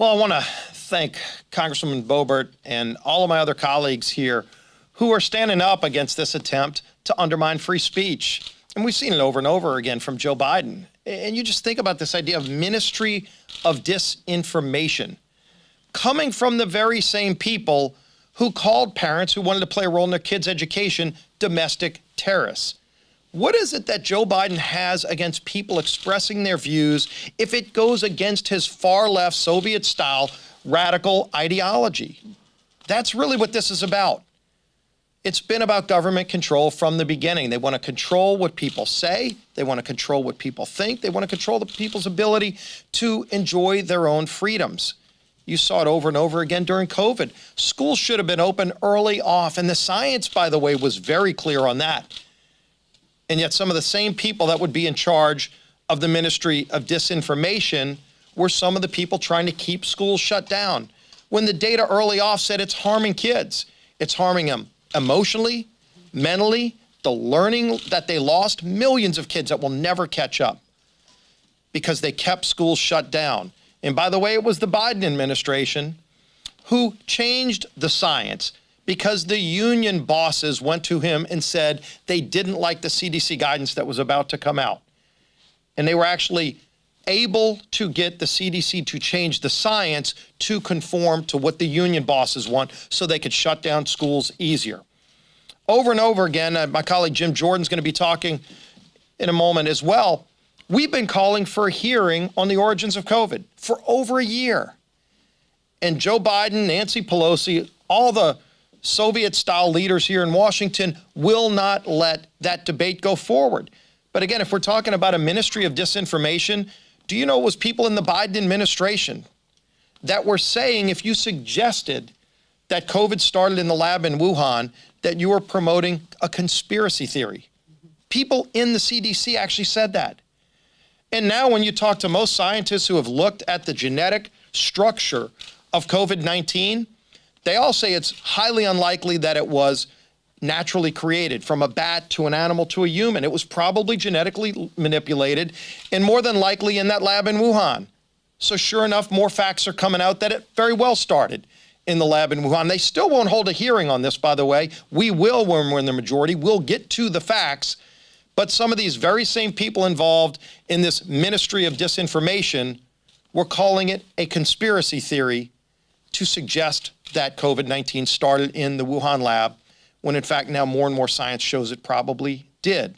Well, I want to thank Congresswoman Boebert and all of my other colleagues here who are standing up against this attempt to undermine free speech. And we've seen it over and over again from Joe Biden. And you just think about this idea of ministry of disinformation coming from the very same people who called parents who wanted to play a role in their kids' education domestic terrorists. What is it that Joe Biden has against people expressing their views if it goes against his far-left Soviet-style radical ideology? That's really what this is about. It's been about government control from the beginning. They want to control what people say. They want to control what people think. They want to control the people's ability to enjoy their own freedoms. You saw it over and over again during COVID. Schools should have been open early off, and the science, by the way, was very clear on that. And yet some of the same people that would be in charge of the Ministry of Disinformation were some of the people trying to keep schools shut down. When the data early off said it's harming kids, it's harming them emotionally, mentally, the learning that they lost, millions of kids that will never catch up because they kept schools shut down. And by the way, it was the Biden administration who changed the science because the union bosses went to him and said they didn't like the CDC guidance that was about to come out. And they were actually able to get the CDC to change the science to conform to what the union bosses want so they could shut down schools easier. Over and over again, my colleague Jim Jordan's going to be talking in a moment as well. We've been calling for a hearing on the origins of COVID for over a year. And Joe Biden, Nancy Pelosi, all the Soviet-style leaders here in Washington will not let that debate go forward. But again, if we're talking about a ministry of disinformation, do you know it was people in the Biden administration that were saying if you suggested that COVID started in the lab in Wuhan, that you were promoting a conspiracy theory? People in the CDC actually said that. And now when you talk to most scientists who have looked at the genetic structure of COVID-19, they all say it's highly unlikely that it was naturally created from a bat to an animal to a human. It was probably genetically manipulated and more than likely in that lab in Wuhan. So sure enough, more facts are coming out that it very well started in the lab in Wuhan. They still won't hold a hearing on this, by the way. We will when we're in the majority. We'll get to the facts. But some of these very same people involved in this ministry of disinformation were calling it a conspiracy theory to suggest that COVID-19 started in the Wuhan lab, when in fact now more and more science shows it probably did.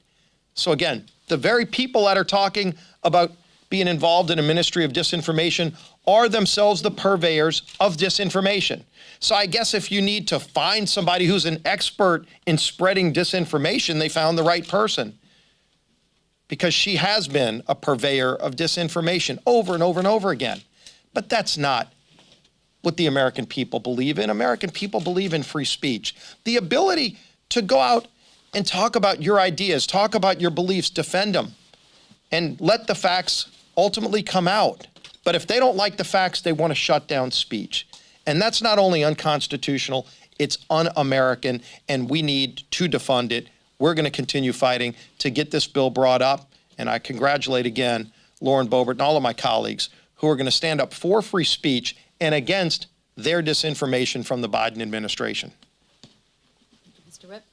So again, the very people that are talking about being involved in a ministry of disinformation are themselves the purveyors of disinformation. So I guess if you need to find somebody who's an expert in spreading disinformation, they found the right person, because she has been a purveyor of disinformation over and over and over again. But that's not what the American people believe in. American people believe in free speech. The ability to go out and talk about your ideas, talk about your beliefs, defend them, and let the facts ultimately come out. But if they don't like the facts, they want to shut down speech. And that's not only unconstitutional, it's un-American, and we need to defund it. We're going to continue fighting to get this bill brought up. And I congratulate again Lauren Boebert and all of my colleagues who are going to stand up for free speech and against their disinformation from the Biden administration. Mr. Whip.